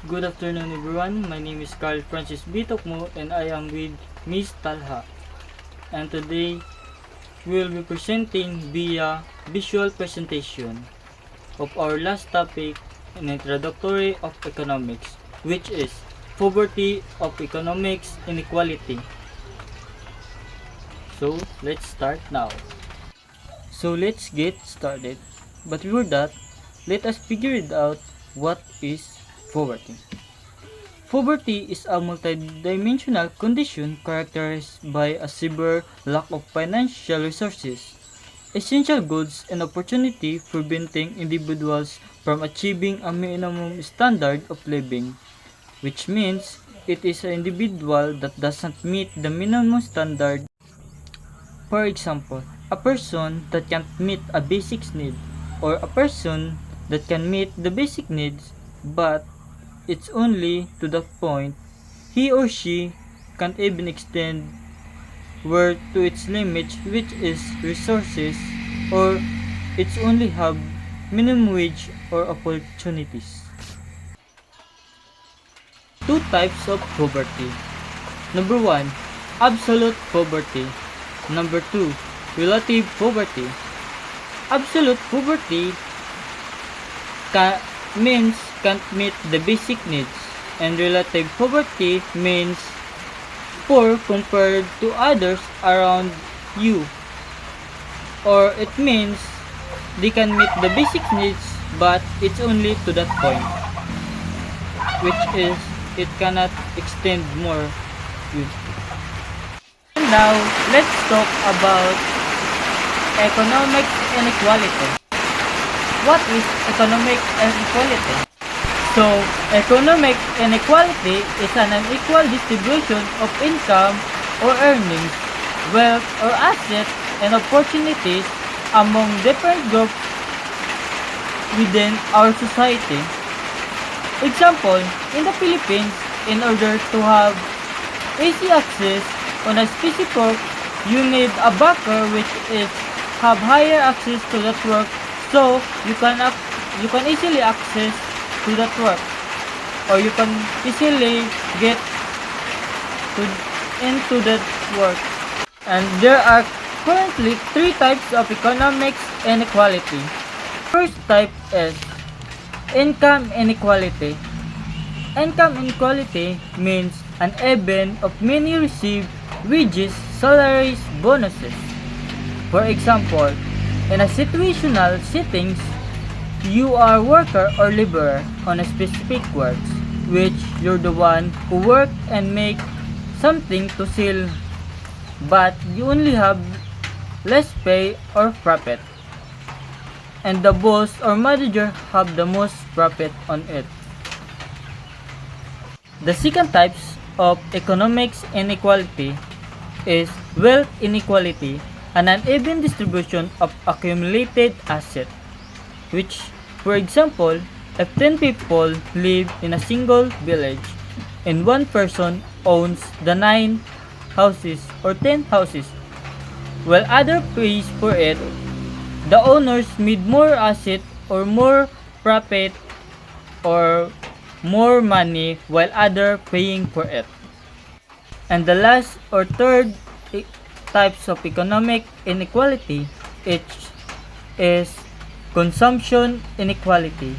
Good afternoon everyone, my name is Carl Francis Bitokmo and I am with Miss Talha. And today we will be presenting via visual presentation of our last topic in Introductory of Economics, which is Poverty of Economics Inequality. So let's start now. So let's get started. But before that, let us figure it out what is poverty. Poverty is a multidimensional condition characterized by a severe lack of financial resources, essential goods, and opportunity, preventing individuals from achieving a minimum standard of living, which means it is an individual that doesn't meet the minimum standard. For example, a person that can't meet a basic need, or a person that can meet the basic needs but it's only to the point he or she can't even extend where to its limits, which is resources, or it's only have minimum wage or opportunities. Two types of poverty. Number 1, absolute poverty. Number 2, relative poverty. Absolute poverty means can't meet the basic needs, and relative poverty means poor compared to others around you, or it means they can meet the basic needs but it's only to that point, which is it cannot extend more. And now let's talk about economic inequality. What is economic inequality? So, economic inequality is an unequal distribution of income or earnings, wealth or assets, and opportunities among different groups within our society. Example, in the Philippines, in order to have easy access on a specific, you need a banker which is have higher access to that work, so you can easily access to that work, or you can easily get into that work. And there are currently three types of economic inequality. First type is income inequality. Income inequality means an event of many receive wages, salaries, bonuses. For example, in a situational settings, you are worker or laborer on a specific works, which you're the one who work and make something to sell, but you only have less pay or profit, and the boss or manager have the most profit on it. The second types of economics inequality is wealth inequality, an uneven distribution of accumulated asset, which, for example, if 10 people live in a single village and one person owns the 9 houses or 10 houses, while other pays for it, the owners made more asset or more profit or more money while other paying for it. And the last or third types of economic inequality is consumption inequality,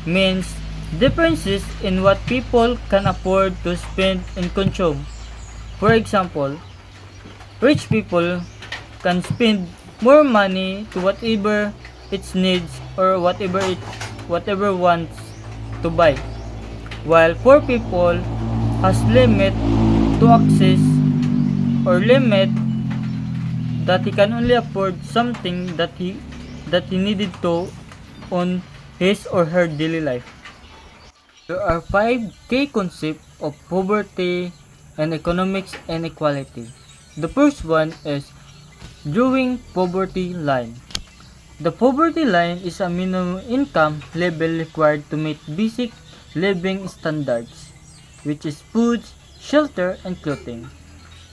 means differences in what people can afford to spend and consume. For example, rich people can spend more money to whatever its needs or whatever wants to buy, while poor people has limit to access or limit that he can only afford something that he needed to on his or her daily life. There are 5 key concepts of poverty and economic inequality. The first one is drawing poverty line. The poverty line is a minimum income level required to meet basic living standards, which is food, shelter, and clothing.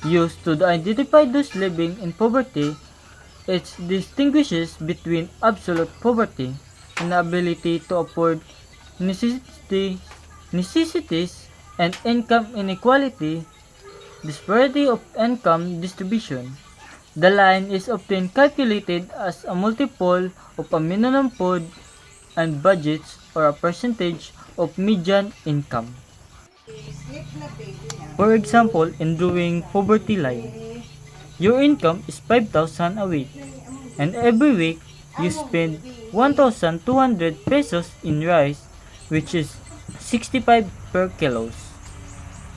Used to identify those living in poverty, it distinguishes between absolute poverty, inability to afford necessities, necessities, and income inequality, disparity of income distribution. The line is often calculated as a multiple of a minimum food and budgets or a percentage of median income. For example, in drawing poverty line, your income is 5,000 a week, and every week you spend 1,200 pesos in rice, which is 65 per kilos.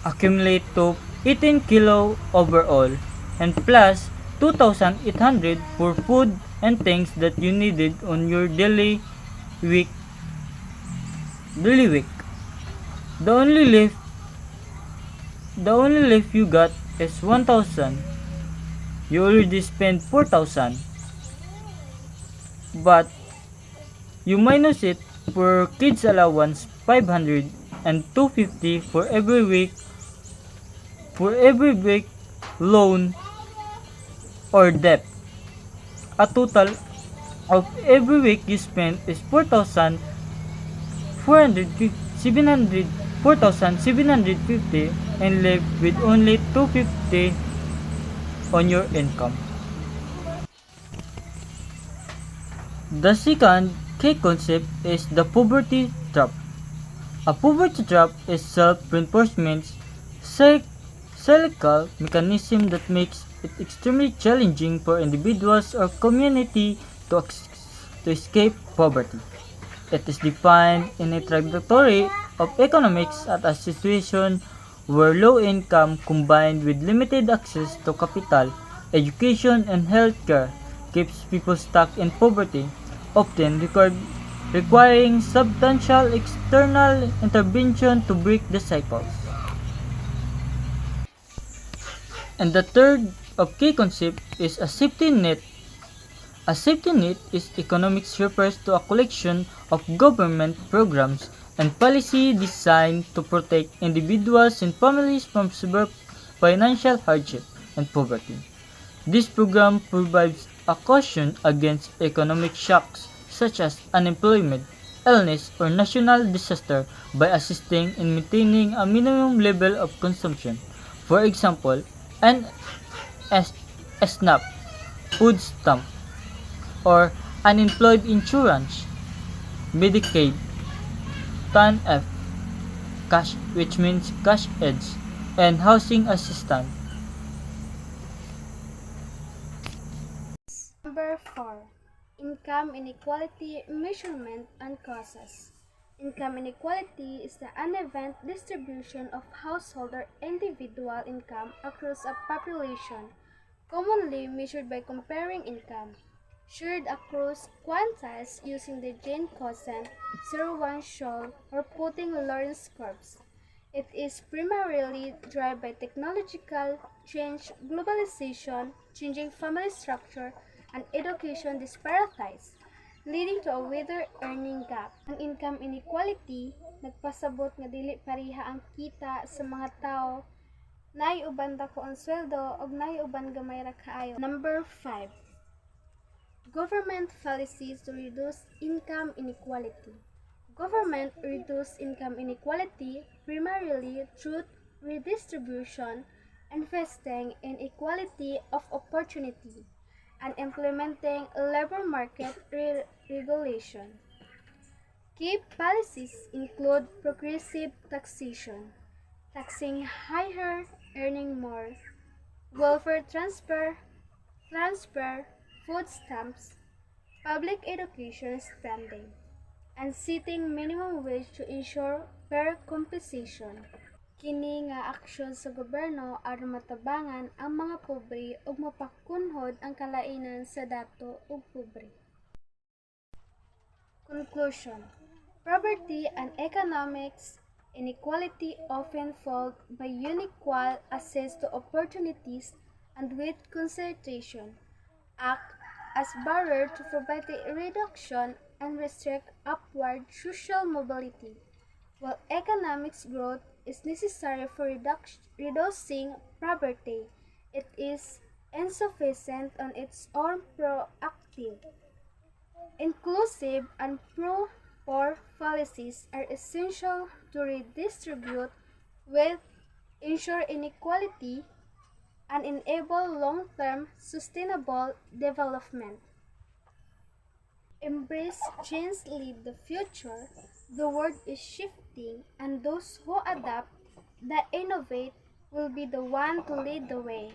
Accumulate to 18 kilo overall, and plus 2,800 for food and things that you needed on your week. Daily week. The only lift the only lift you got is 1,000. You already spent 4,000. But you minus it for kids allowance 500 and 250 for every week loan or debt. A total of every week you spend is 4,750 and live with only 250 on your income. The second key concept is the poverty trap. A poverty trap is self-reinforcement cyclical mechanism that makes it extremely challenging for individuals or community to escape poverty. It is defined in a trajectory of economics as a situation where low income combined with limited access to capital, education, and healthcare keeps people stuck in poverty, often requiring substantial external intervention to break the cycles. And the third of key concept is a safety net. A safety net is economics refers to a collection of government programs and policy designed to protect individuals and families from severe financial hardship and poverty. This program provides a caution against economic shocks such as unemployment, illness, or national disaster by assisting in maintaining a minimum level of consumption. For example, an SNAP, food stamp, or unemployed insurance, Medicaid, TANF, cash, which means cash aids, and housing assistance. Number 4. Income inequality measurement and causes. Income inequality is the uneven distribution of household or individual income across a population, commonly measured by comparing income, shared across quantiles using the Gini quotient, 0-1 show, or putting Lorentz curves. It is primarily driven by technological change, globalization, changing family structure, and education disparities, leading to a wider earning gap. Ang income inequality nagpasabot nga dili pareha ang kita sa mga tao, nay uban dako ang sweldo ug nay uban gamay ra kaayo. Number 5. Government policies to reduce income inequality. Government reduce income inequality primarily through redistribution, investing in equality of opportunity, and implementing labor market regulation. Key policies include progressive taxation, taxing higher, earning more, welfare transfer, food stamps, public education spending, and setting minimum wage to ensure fair compensation. Kini nga aksyon sa gobyerno aron matabangan ang mga pobre ug mapakunhod ang kalainan sa dato ug pobre. Conclusion. Poverty and economics inequality often followed by unequal access to opportunities and with concentration act as barrier to poverty reduction and restrict upward social mobility, while economic growth is necessary for reducing poverty. It is insufficient on its own proactive, inclusive, and poor policies are essential to redistribute wealth, ensure inequality, and enable long-term sustainable development. Embrace change, lead the future. The world is shifting, and those who adapt, that innovate, will be the one to lead the way.